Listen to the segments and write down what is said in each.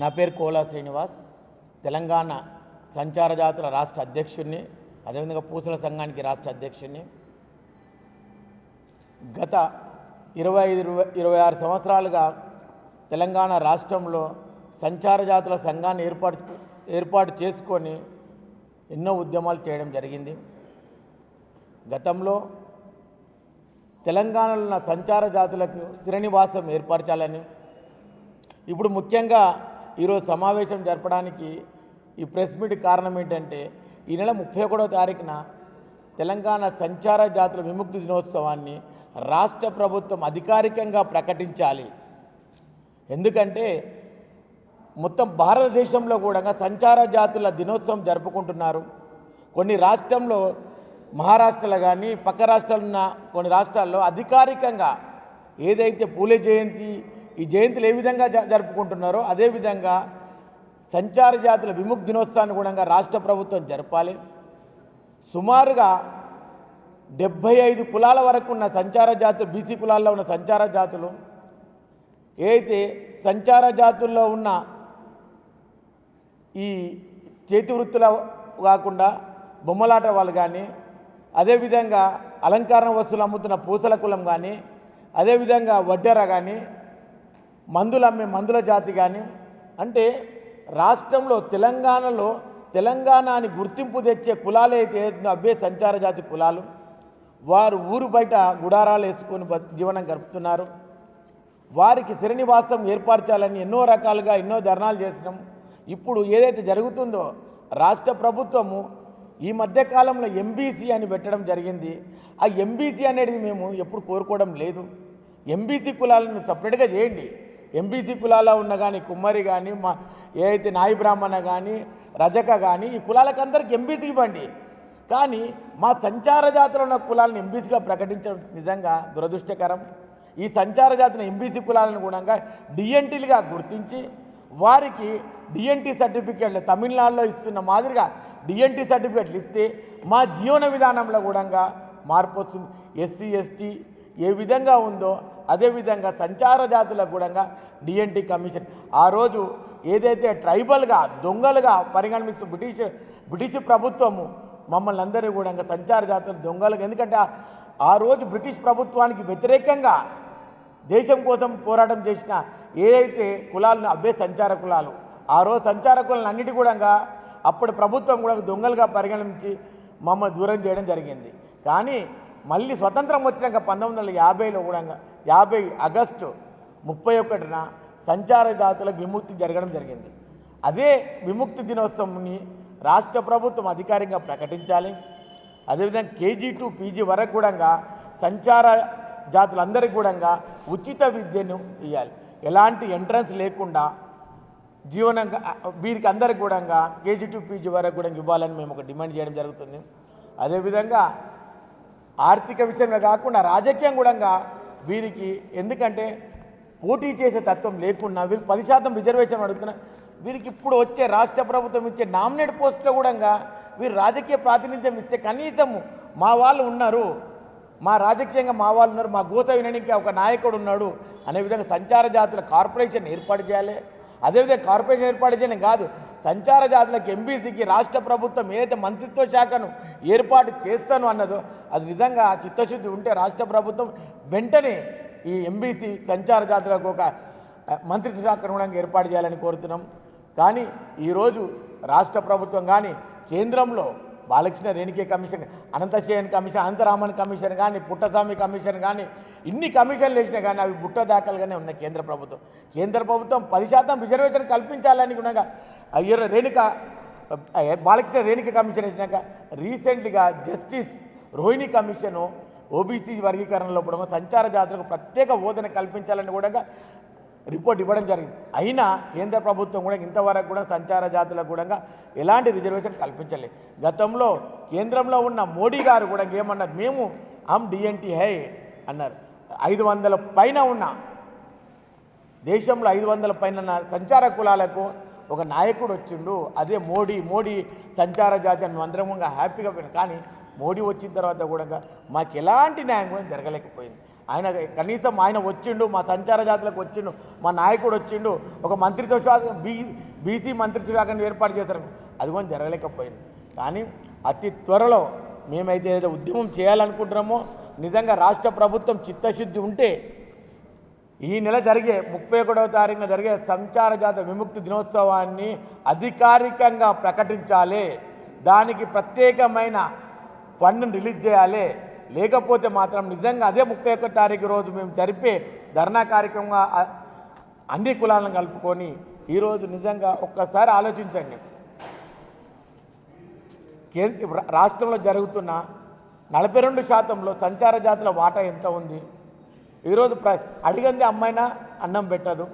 నా పేరు కోలా శ్రీనివాస్, తెలంగాణ సంచార జాతుల రాష్ట్ర అధ్యక్షుడిని, అదేవిధంగా పూసల సంఘానికి రాష్ట్ర అధ్యక్షుడిని. గత 25-26 సంవత్సరాలుగా తెలంగాణ రాష్ట్రంలో సంచార జాతుల సంఘాన్ని ఏర్పాటు చేసుకొని ఎన్నో ఉద్యమాలు చేయడం జరిగింది. గతంలో తెలంగాణలో ఉన్న సంచార జాతులకు స్థిరనివాసం ఏర్పరచాలని, ఇప్పుడు ముఖ్యంగా ఈరోజు సమావేశం జరపడానికి ఈ ప్రెస్ మీట్ కారణం ఏంటంటే, ఈ నెల 31వ తారీఖున తెలంగాణ సంచార జాతుల విముక్తి దినోత్సవాన్ని రాష్ట్ర ప్రభుత్వం అధికారికంగా ప్రకటించాలి. ఎందుకంటే మొత్తం భారతదేశంలో కూడా సంచార జాతుల దినోత్సవం జరుపుకుంటున్నారు. కొన్ని రాష్ట్రంలో మహారాష్ట్రలో కానీ పక్క రాష్ట్రాలు ఉన్న కొన్ని రాష్ట్రాల్లో అధికారికంగా ఏదైతే పూలే జయంతి, ఈ జయంతులు ఏ విధంగా జరుపుకుంటున్నారో అదేవిధంగా సంచార జాతుల విముక్తి దినోత్సవాన్ని కూడా రాష్ట్ర ప్రభుత్వం జరపాలి. సుమారుగా 75 కులాల వరకు ఉన్న సంచార జాతులు, బీసీ కులాల్లో ఉన్న సంచార జాతులు, ఏదైతే సంచార జాతుల్లో ఉన్న ఈ చేతి వృత్తుల కాకుండా బొమ్మలాట వాళ్ళు కానీ, అదేవిధంగా అలంకరణ వస్తువులు అమ్ముతున్న పూసల కులం కానీ, అదేవిధంగా వడ్డెర కానీ, మందులు అమ్మే మందుల జాతి కానీ, అంటే రాష్ట్రంలో తెలంగాణలో తెలంగాణని గుర్తింపు తెచ్చే కులాలు అయితే అవే సంచార జాతి కులాలు. వారు ఊరు బయట గుడారాలు వేసుకొని జీవనం గడుపుతున్నారు. వారికి స్థిరనివాసం ఏర్పరచాలని ఎన్నో రకాలుగా ఎన్నో ధర్నాలు చేసినాం. ఇప్పుడు ఏదైతే జరుగుతుందో రాష్ట్ర ప్రభుత్వము ఈ మధ్యకాలంలో ఎంబీసీ అని పెట్టడం జరిగింది. ఆ ఎంబీసీ అనేది మేము ఎప్పుడు కోరుకోవడం లేదు. ఎంబీసీ కులాలను సపరేట్గా చేయండి. ఎంబీసీ కులాల్లో ఉన్న కానీ కుమ్మరి కానీ, మా ఏదైతే నాయి బ్రాహ్మణ కానీ, రజక కానీ, ఈ కులాలకందరికి ఎంబీసీ ఇవ్వండి. కానీ మా సంచార జాతులు ఉన్న కులాలను ఎంబీసీగా ప్రకటించడం నిజంగా దురదృష్టకరం. ఈ సంచార జాతుల ఎంబీసీ కులాలను కూడా డిఎన్టీలుగా గుర్తించి వారికి డిఎన్టీ సర్టిఫికేట్లు తమిళనాడులో ఇస్తున్న మాదిరిగా డిఎన్టీ సర్టిఫికేట్లు ఇస్తే మా జీవన విధానంలో కూడా మార్పు వస్తుంది. ఎస్సీ ఎస్టీ ఏ విధంగా ఉందో అదేవిధంగా సంచార జాతులకు కూడా డిఎన్టీ కమిషన్ ఆ రోజు ఏదైతే ట్రైబల్గా దొంగలుగా పరిగణిస్తూ బ్రిటిష్ ప్రభుత్వము మమ్మల్ని అందరూ కూడా సంచార జాతులు దొంగలుగా, ఎందుకంటే ఆ రోజు బ్రిటిష్ ప్రభుత్వానికి వ్యతిరేకంగా దేశం కోసం పోరాటం చేసిన ఏదైతే కులాలను అవే సంచార కులాలు. ఆ రోజు సంచార కులాలను అన్నిటి కూడా అప్పుడు ప్రభుత్వం కూడా దొంగలుగా పరిగణించి మమ్మల్ని దూరం చేయడం జరిగింది. కానీ మళ్ళీ స్వతంత్రం వచ్చినాక 1950లో కూడా 50 ఆగస్టు 31న సంచార జాతులకు విముక్తి జరగడం జరిగింది. అదే విముక్తి దినోత్సవంని రాష్ట్ర ప్రభుత్వం అధికారికంగా ప్రకటించాలి. అదేవిధంగా కేజీ టు పీజీ వరకు కూడా సంచార జాతులందరికీ కూడా ఉచిత విద్యను ఇవ్వాలి. ఎలాంటి ఎంట్రన్స్ లేకుండా జీవనంగా వీరికి అందరికి కూడా కేజీ టు పీజీ వరకు కూడా ఇవ్వాలని మేము ఒక డిమాండ్ చేయడం జరుగుతుంది. అదేవిధంగా ఆర్థిక విషయంలో కాకుండా రాజకీయం కూడా వీరికి, ఎందుకంటే పోటీ చేసే తత్వం లేకుండా వీరికి 10% రిజర్వేషన్ అడుగుతున్నా. వీరికి ఇప్పుడు వచ్చే రాష్ట్ర ప్రభుత్వం ఇచ్చే నామినేట్ పోస్టులో కూడా వీరు రాజకీయ ప్రాతినిధ్యం ఇస్తే కనీసము మా వాళ్ళు ఉన్నారు, మా రాజకీయంగా మా వాళ్ళు ఉన్నారు, మా గోత వినడానికి ఒక నాయకుడు ఉన్నాడు అనే విధంగా సంచార జాతుల కార్పొరేషన్ ఏర్పాటు చేయాలి. అదేవిధంగా కార్పొరేషన్ ఏర్పాటు చేయడం కాదు, సంచార జాతులకు ఎంబీసీకి రాష్ట్ర ప్రభుత్వం ఏదైతే మంత్రిత్వ శాఖను ఏర్పాటు చేస్తాను అన్నదో అది నిజంగా చిత్తశుద్ధి ఉంటే రాష్ట్ర ప్రభుత్వం వెంటనే ఈ ఎంబీసీ సంచార జాతులకు ఒక మంత్రిత్వ శాఖను కూడా ఏర్పాటు చేయాలని కోరుతున్నాం. కానీ ఈరోజు రాష్ట్ర ప్రభుత్వం కానీ కేంద్రంలో Balakrishna Renke commission, Ananthasayan commission, Anantharaman commission కానీ, పుట్టస్వామి కమిషన్ కానీ, ఇన్ని కమిషన్లు వేసినా కానీ అవి బుట్ట దాఖలుగానే ఉన్నాయి. కేంద్ర ప్రభుత్వం 10% రిజర్వేషన్ కల్పించాలని కూడా బాలకృష్ణ రేణుక కమిషన్ వేసినాక రీసెంట్గా జస్టిస్ రోహిణి కమిషను ఓబీసీ వర్గీకరణలో కూడా సంచార జాతులకు ప్రత్యేక హోదాను కల్పించాలని కూడా రిపోర్ట్ ఇవ్వడం జరిగింది. అయినా కేంద్ర ప్రభుత్వం కూడా ఇంతవరకు కూడా సంచార జాతులకు కూడా ఎలాంటి రిజర్వేషన్ కల్పించలేదు. గతంలో కేంద్రంలో ఉన్న మోడీ గారు కూడా ఏమన్నారు, మేము డిఎన్టీ హై అన్నారు. 500 పైన ఉన్న దేశంలో 500 పైన సంచార కులాలకు ఒక నాయకుడు వచ్చిండు, అదే మోడీ సంచార జాతి అని అందరం హ్యాపీగా పోయినాం. కానీ మోడీ వచ్చిన తర్వాత కూడా మాకు ఎలాంటి న్యాయం కూడా జరగలేకపోయింది. ఆయన కనీసం ఆయన వచ్చిండు, మా సంచార జాతులకు వచ్చిండు, మా నాయకుడు వచ్చిండు, ఒక మంత్రిత్వ శాఖ బీసీ మంత్రిత్వ శాఖను ఏర్పాటు చేశారు, అది కూడా జరగలేకపోయింది. కానీ అతి త్వరలో మేమైతే ఏదో ఉద్యమం చేయాలనుకుంటున్నామో, నిజంగా రాష్ట్ర ప్రభుత్వం చిత్తశుద్ధి ఉంటే ఈ నెల జరిగే 31వ తారీఖున జరిగే సంచార జాత విముక్తి దినోత్సవాన్ని అధికారికంగా ప్రకటించాలి. దానికి ప్రత్యేకమైన ఫండ్ను రిలీజ్ చేయాలి. లేకపోతే మాత్రం నిజంగా అదే 31వ తారీఖు రోజు మేము జరిపే ధర్నా కార్యక్రమంగా అన్ని కులాలను కలుపుకొని ఈరోజు నిజంగా ఒక్కసారి ఆలోచించండి. రాష్ట్రంలో జరుగుతున్న 42%లో సంచార జాతుల వాటా ఎంత ఉంది? ఈరోజు అడిగింది అమ్మాయినా అన్నం పెట్టదు.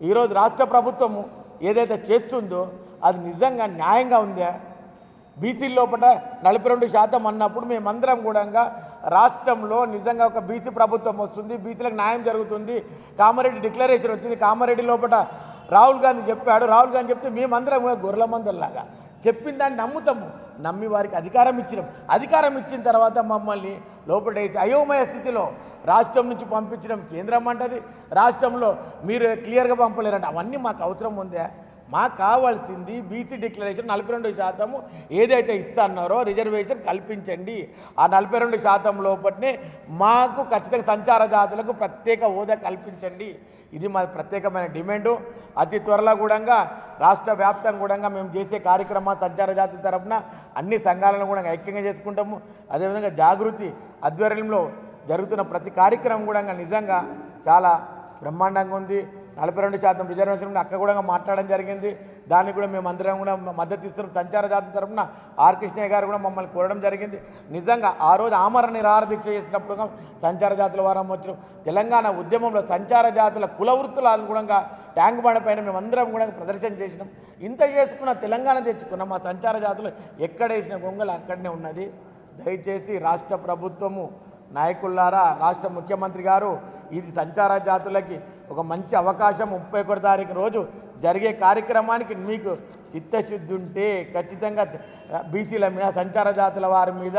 ఈరోజు రాష్ట్ర ప్రభుత్వము ఏదైతే చేస్తుందో అది నిజంగా న్యాయంగా ఉందా? బీసీ లోపల 42% అన్నప్పుడు మేమందరం కూడా రాష్ట్రంలో నిజంగా ఒక బీసీ ప్రభుత్వం వస్తుంది, బీసీలకు న్యాయం జరుగుతుంది, కామారెడ్డి డిక్లరేషన్ వచ్చింది, కామారెడ్డి లోపల రాహుల్ గాంధీ చెప్పాడు, రాహుల్ గాంధీ చెప్తే మేమందరం కూడా గొర్రెల మందల్లాగా చెప్పిన దాన్ని నమ్ముతాము. నమ్మి వారికి అధికారం ఇచ్చినాం. అధికారం ఇచ్చిన తర్వాత మమ్మల్ని లోపల అయోమయ స్థితిలో రాష్ట్రం నుంచి పంపించడం కేంద్రం అంటది, రాష్ట్రంలో మీరు క్లియర్గా పంపలేరంట. అవన్నీ మాకు అవసరం ఉందా? మాకు కావాల్సింది బీసీ డిక్లరేషన్ 42% ఏదైతే ఇస్తున్నారో రిజర్వేషన్ కల్పించండి. ఆ 42% లోపలనే మాకు ఖచ్చితంగా సంచార జాతులకు ప్రత్యేక హోదా కల్పించండి. ఇది మా ప్రత్యేకమైన డిమాండు. అతి త్వరలో కూడా రాష్ట్ర వ్యాప్తంగా కూడా మేము చేసే కార్యక్రమాలు సంచార జాతుల తరఫున అన్ని సంఘాలను కూడా ఐక్యంగా చేసుకుంటాము. అదేవిధంగా జాగృతి ఆధ్వర్యంలో జరుగుతున్న ప్రతి కార్యక్రమం కూడా నిజంగా చాలా బ్రహ్మాండంగా ఉంది. 42% రిజర్వేషన్ అక్కడ కూడా మాట్లాడడం జరిగింది. దానికి కూడా మేము అందరం కూడా మద్దతు ఇస్తున్నాం. సంచార జాతుల తరఫున ఆర్ కృష్ణయ్య గారు కూడా మమ్మల్ని కోరడం జరిగింది. నిజంగా ఆ రోజు ఆమరణ నిరాహార దీక్ష చేసినప్పుడు సంచార జాతుల వారం వచ్చిన తెలంగాణ ఉద్యమంలో సంచార జాతుల కుల వృత్తుల అనుగుణంగా ట్యాంక్ బండ పైన మేమందరం కూడా ప్రదర్శన చేసినాం. ఇంత చేసుకున్న తెలంగాణ తెచ్చుకున్నాం. మా సంచార జాతులు ఎక్కడేసిన గొంగలు అక్కడనే ఉన్నది. దయచేసి రాష్ట్ర ప్రభుత్వము నాయకులారా, రాష్ట్ర ముఖ్యమంత్రి గారు ఇది సంచార జాతులకి ఒక మంచి అవకాశం. 31వ తారీఖు రోజు జరిగే కార్యక్రమానికి మీకు చిత్తశుద్ధి ఉంటే ఖచ్చితంగా బీసీల మీద, సంచార జాతుల వారి మీద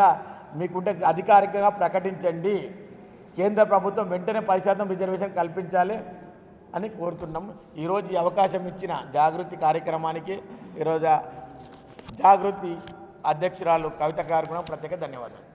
మీకుంటే అధికారికంగా ప్రకటించండి. కేంద్ర ప్రభుత్వం వెంటనే 10% రిజర్వేషన్ కల్పించాలి అని కోరుతున్నాం. ఈరోజు ఈ అవకాశం ఇచ్చిన జాగృతి కార్యక్రమానికి ఈరోజు జాగృతి అధ్యక్షురాలు కవిత గారు కూడా ప్రత్యేక ధన్యవాదాలు.